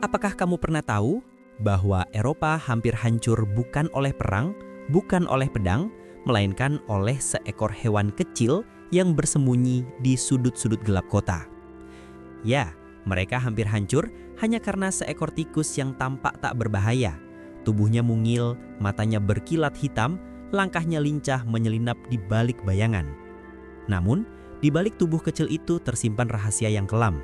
Apakah kamu pernah tahu bahwa Eropa hampir hancur bukan oleh perang, bukan oleh pedang, melainkan oleh seekor hewan kecil yang bersembunyi di sudut-sudut gelap kota? Ya, mereka hampir hancur hanya karena seekor tikus yang tampak tak berbahaya. Tubuhnya mungil, matanya berkilat hitam, langkahnya lincah menyelinap di balik bayangan. Namun, di balik tubuh kecil itu tersimpan rahasia yang kelam.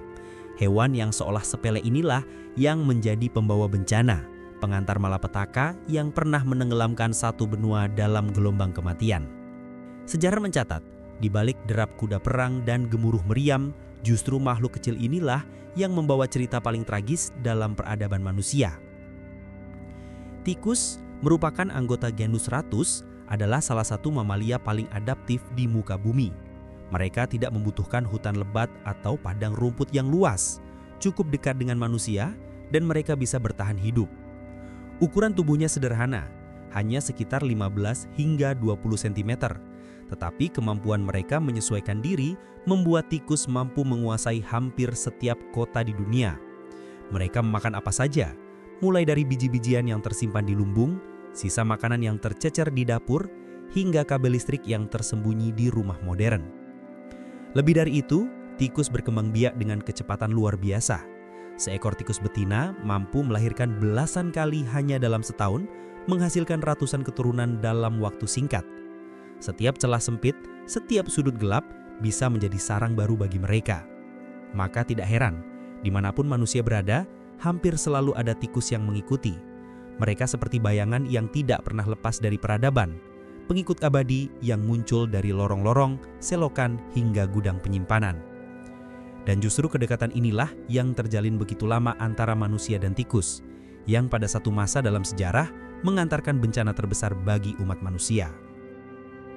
Hewan yang seolah sepele inilah yang menjadi pembawa bencana, pengantar malapetaka yang pernah menenggelamkan satu benua dalam gelombang kematian. Sejarah mencatat, di balik derap kuda perang dan gemuruh meriam, justru makhluk kecil inilah yang membawa cerita paling tragis dalam peradaban manusia. Tikus merupakan anggota genus Ratus, adalah salah satu mamalia paling adaptif di muka bumi. Mereka tidak membutuhkan hutan lebat atau padang rumput yang luas, cukup dekat dengan manusia, dan mereka bisa bertahan hidup. Ukuran tubuhnya sederhana, hanya sekitar 15 hingga 20 cm. Tetapi kemampuan mereka menyesuaikan diri membuat tikus mampu menguasai hampir setiap kota di dunia. Mereka memakan apa saja, mulai dari biji-bijian yang tersimpan di lumbung, sisa makanan yang tercecer di dapur, hingga kabel listrik yang tersembunyi di rumah modern. Lebih dari itu, tikus berkembang biak dengan kecepatan luar biasa. Seekor tikus betina mampu melahirkan belasan kali hanya dalam setahun, menghasilkan ratusan keturunan dalam waktu singkat. Setiap celah sempit, setiap sudut gelap bisa menjadi sarang baru bagi mereka. Maka tidak heran, dimanapun manusia berada, hampir selalu ada tikus yang mengikuti. Mereka seperti bayangan yang tidak pernah lepas dari peradaban, pengikut abadi yang muncul dari lorong-lorong, selokan, hingga gudang penyimpanan. Dan justru kedekatan inilah yang terjalin begitu lama antara manusia dan tikus, yang pada satu masa dalam sejarah mengantarkan bencana terbesar bagi umat manusia.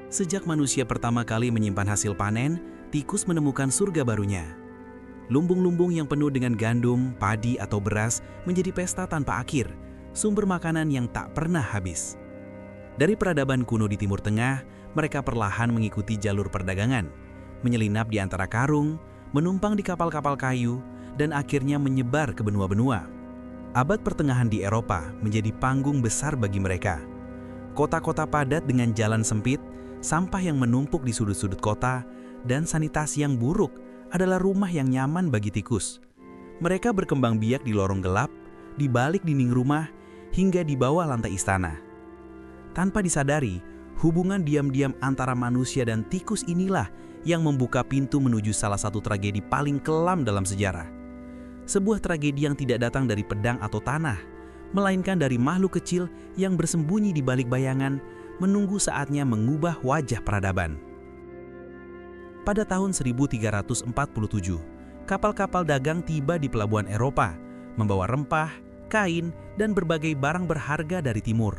Sejak manusia pertama kali menyimpan hasil panen, tikus menemukan surga barunya. Lumbung-lumbung yang penuh dengan gandum, padi, atau beras menjadi pesta tanpa akhir, sumber makanan yang tak pernah habis. Dari peradaban kuno di Timur Tengah, mereka perlahan mengikuti jalur perdagangan, menyelinap di antara karung, menumpang di kapal-kapal kayu, dan akhirnya menyebar ke benua-benua. Abad pertengahan di Eropa menjadi panggung besar bagi mereka. Kota-kota padat dengan jalan sempit, sampah yang menumpuk di sudut-sudut kota, dan sanitasi yang buruk adalah rumah yang nyaman bagi tikus. Mereka berkembang biak di lorong gelap, di balik dinding rumah, hingga di bawah lantai istana. Tanpa disadari, hubungan diam-diam antara manusia dan tikus inilah yang membuka pintu menuju salah satu tragedi paling kelam dalam sejarah. Sebuah tragedi yang tidak datang dari pedang atau tanah, melainkan dari makhluk kecil yang bersembunyi di balik bayangan, menunggu saatnya mengubah wajah peradaban. Pada tahun 1347, kapal-kapal dagang tiba di pelabuhan Eropa, membawa rempah, kain, dan berbagai barang berharga dari timur.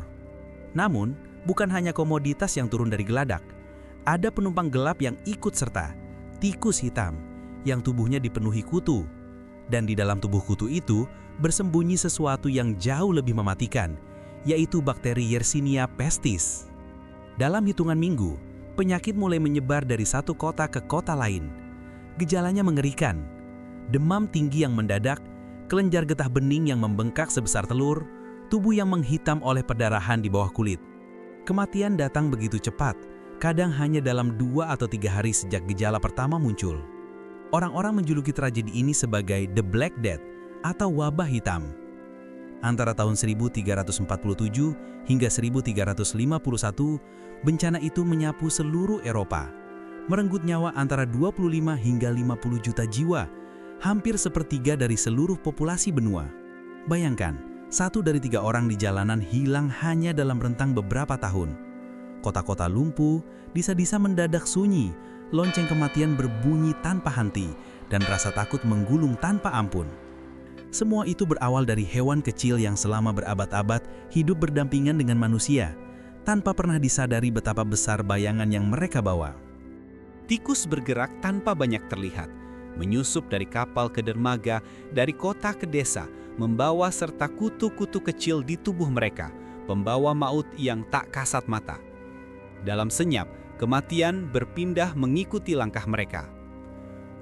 Namun, bukan hanya komoditas yang turun dari geladak. Ada penumpang gelap yang ikut serta, tikus hitam, yang tubuhnya dipenuhi kutu. Dan di dalam tubuh kutu itu, bersembunyi sesuatu yang jauh lebih mematikan, yaitu bakteri Yersinia pestis. Dalam hitungan minggu, penyakit mulai menyebar dari satu kota ke kota lain. Gejalanya mengerikan, demam tinggi yang mendadak, kelenjar getah bening yang membengkak sebesar telur, tubuh yang menghitam oleh perdarahan di bawah kulit. Kematian datang begitu cepat, kadang hanya dalam 2 atau 3 hari sejak gejala pertama muncul. Orang-orang menjuluki tragedi ini sebagai The Black Death atau wabah hitam. Antara tahun 1347 hingga 1351, bencana itu menyapu seluruh Eropa, merenggut nyawa antara 25 hingga 50 juta jiwa, hampir sepertiga dari seluruh populasi benua. Bayangkan, 1 dari 3 orang di jalanan hilang hanya dalam rentang beberapa tahun. Kota-kota lumpuh, desa-desa mendadak sunyi, lonceng kematian berbunyi tanpa henti, dan rasa takut menggulung tanpa ampun. Semua itu berawal dari hewan kecil yang selama berabad-abad hidup berdampingan dengan manusia, tanpa pernah disadari betapa besar bayangan yang mereka bawa. Tikus bergerak tanpa banyak terlihat, menyusup dari kapal ke dermaga, dari kota ke desa, membawa serta kutu-kutu kecil di tubuh mereka, pembawa maut yang tak kasat mata. Dalam senyap, kematian berpindah mengikuti langkah mereka.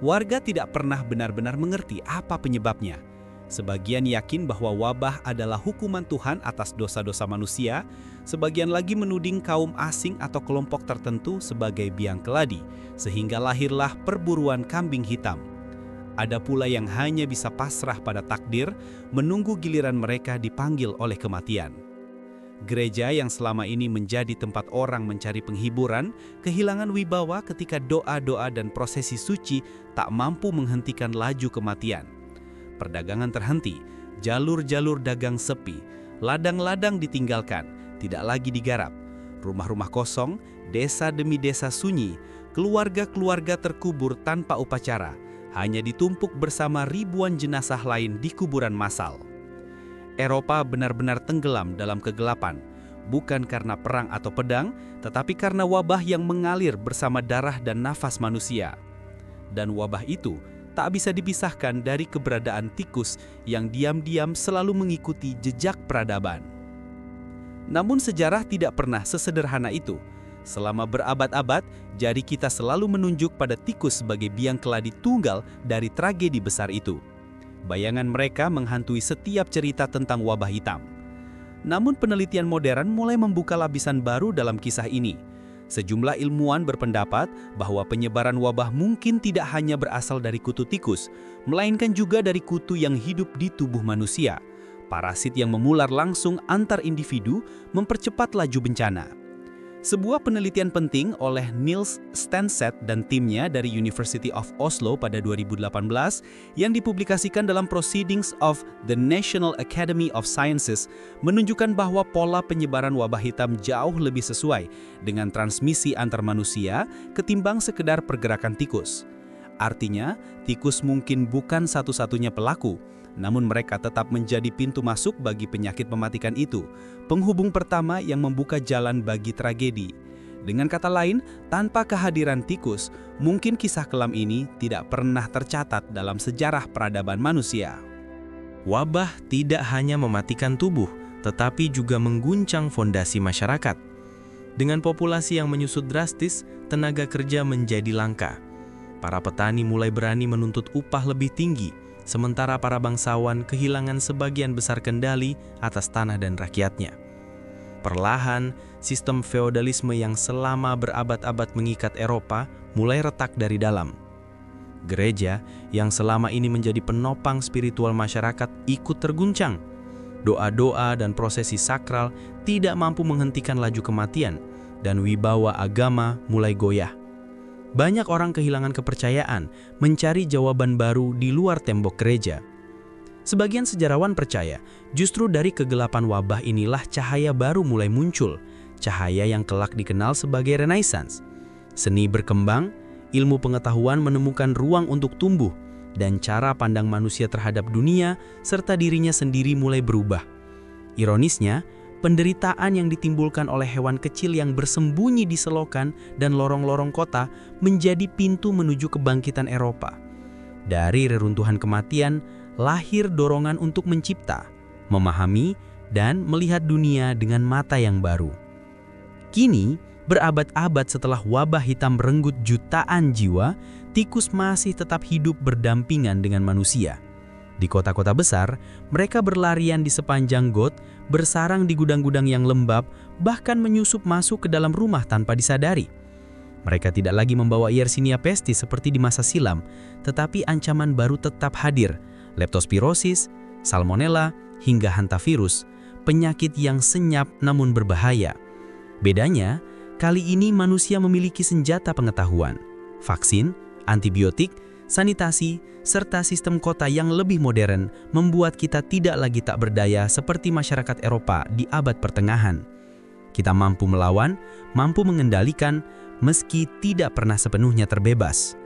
Warga tidak pernah benar-benar mengerti apa penyebabnya. Sebagian yakin bahwa wabah adalah hukuman Tuhan atas dosa-dosa manusia, sebagian lagi menuding kaum asing atau kelompok tertentu sebagai biang keladi, sehingga lahirlah perburuan kambing hitam. Ada pula yang hanya bisa pasrah pada takdir, menunggu giliran mereka dipanggil oleh kematian. Gereja yang selama ini menjadi tempat orang mencari penghiburan, kehilangan wibawa ketika doa-doa dan prosesi suci tak mampu menghentikan laju kematian. Perdagangan terhenti, jalur-jalur dagang sepi, ladang-ladang ditinggalkan, tidak lagi digarap. Rumah-rumah kosong, desa demi desa sunyi, keluarga-keluarga terkubur tanpa upacara, hanya ditumpuk bersama ribuan jenazah lain di kuburan massal. Eropa benar-benar tenggelam dalam kegelapan, bukan karena perang atau pedang, tetapi karena wabah yang mengalir bersama darah dan nafas manusia. Dan wabah itu tak bisa dipisahkan dari keberadaan tikus yang diam-diam selalu mengikuti jejak peradaban. Namun sejarah tidak pernah sesederhana itu. Selama berabad-abad, jari kita selalu menunjuk pada tikus sebagai biang keladi tunggal dari tragedi besar itu. Bayangan mereka menghantui setiap cerita tentang wabah hitam. Namun penelitian modern mulai membuka lapisan baru dalam kisah ini. Sejumlah ilmuwan berpendapat bahwa penyebaran wabah mungkin tidak hanya berasal dari kutu tikus, melainkan juga dari kutu yang hidup di tubuh manusia. Parasit yang memular langsung antar individu mempercepat laju bencana. Sebuah penelitian penting oleh Niels Stenset dan timnya dari University of Oslo pada 2018 yang dipublikasikan dalam Proceedings of the National Academy of Sciences menunjukkan bahwa pola penyebaran wabah hitam jauh lebih sesuai dengan transmisi antar manusia ketimbang sekedar pergerakan tikus. Artinya, tikus mungkin bukan satu-satunya pelaku, namun mereka tetap menjadi pintu masuk bagi penyakit mematikan itu, penghubung pertama yang membuka jalan bagi tragedi. Dengan kata lain, tanpa kehadiran tikus, mungkin kisah kelam ini tidak pernah tercatat dalam sejarah peradaban manusia. Wabah tidak hanya mematikan tubuh, tetapi juga mengguncang fondasi masyarakat. Dengan populasi yang menyusut drastis, tenaga kerja menjadi langka. Para petani mulai berani menuntut upah lebih tinggi, sementara para bangsawan kehilangan sebagian besar kendali atas tanah dan rakyatnya. Perlahan, sistem feodalisme yang selama berabad-abad mengikat Eropa mulai retak dari dalam. Gereja yang selama ini menjadi penopang spiritual masyarakat ikut terguncang. Doa-doa dan prosesi sakral tidak mampu menghentikan laju kematian, dan wibawa agama mulai goyah. Banyak orang kehilangan kepercayaan, mencari jawaban baru di luar tembok gereja. Sebagian sejarawan percaya, justru dari kegelapan wabah inilah cahaya baru mulai muncul, cahaya yang kelak dikenal sebagai Renaissance. Seni berkembang, ilmu pengetahuan menemukan ruang untuk tumbuh, dan cara pandang manusia terhadap dunia serta dirinya sendiri mulai berubah. Ironisnya, penderitaan yang ditimbulkan oleh hewan kecil yang bersembunyi di selokan dan lorong-lorong kota menjadi pintu menuju kebangkitan Eropa. Dari reruntuhan kematian, lahir dorongan untuk mencipta, memahami, dan melihat dunia dengan mata yang baru. Kini, berabad-abad setelah wabah hitam merenggut jutaan jiwa, tikus masih tetap hidup berdampingan dengan manusia. Di kota-kota besar, mereka berlarian di sepanjang got, bersarang di gudang-gudang yang lembab, bahkan menyusup masuk ke dalam rumah tanpa disadari. Mereka tidak lagi membawa Yersinia pestis seperti di masa silam, tetapi ancaman baru tetap hadir, leptospirosis, salmonella, hingga hantavirus, penyakit yang senyap namun berbahaya. Bedanya, kali ini manusia memiliki senjata pengetahuan, vaksin, antibiotik, sanitasi, serta sistem kota yang lebih modern membuat kita tidak lagi tak berdaya seperti masyarakat Eropa di abad pertengahan. Kita mampu melawan, mampu mengendalikan, meski tidak pernah sepenuhnya terbebas.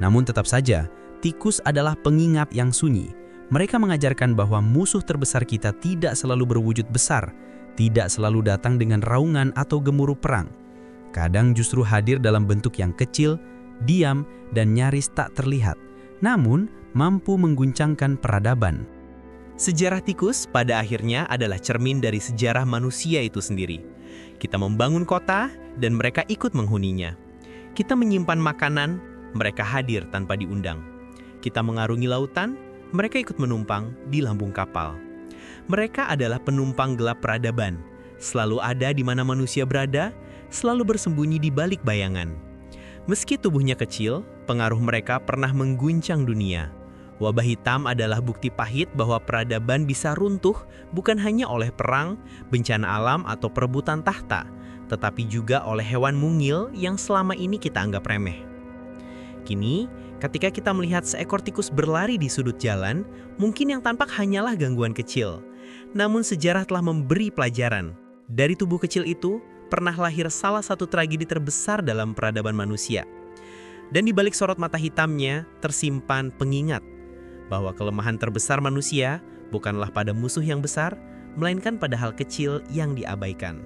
Namun tetap saja, tikus adalah pengingat yang sunyi. Mereka mengajarkan bahwa musuh terbesar kita tidak selalu berwujud besar, tidak selalu datang dengan raungan atau gemuruh perang. Kadang justru hadir dalam bentuk yang kecil, diam, dan nyaris tak terlihat, namun mampu mengguncangkan peradaban. Sejarah tikus pada akhirnya adalah cermin dari sejarah manusia itu sendiri. Kita membangun kota dan mereka ikut menghuninya. Kita menyimpan makanan, mereka hadir tanpa diundang. Kita mengarungi lautan, mereka ikut menumpang di lambung kapal. Mereka adalah penumpang gelap peradaban, selalu ada di mana manusia berada, selalu bersembunyi di balik bayangan. Meski tubuhnya kecil, pengaruh mereka pernah mengguncang dunia. Wabah hitam adalah bukti pahit bahwa peradaban bisa runtuh bukan hanya oleh perang, bencana alam, atau perebutan tahta, tetapi juga oleh hewan mungil yang selama ini kita anggap remeh. Kini, ketika kita melihat seekor tikus berlari di sudut jalan, mungkin yang tampak hanyalah gangguan kecil. Namun sejarah telah memberi pelajaran. Dari tubuh kecil itu, pernah lahir salah satu tragedi terbesar dalam peradaban manusia. Dan di balik sorot mata hitamnya, tersimpan pengingat bahwa kelemahan terbesar manusia bukanlah pada musuh yang besar, melainkan pada hal kecil yang diabaikan.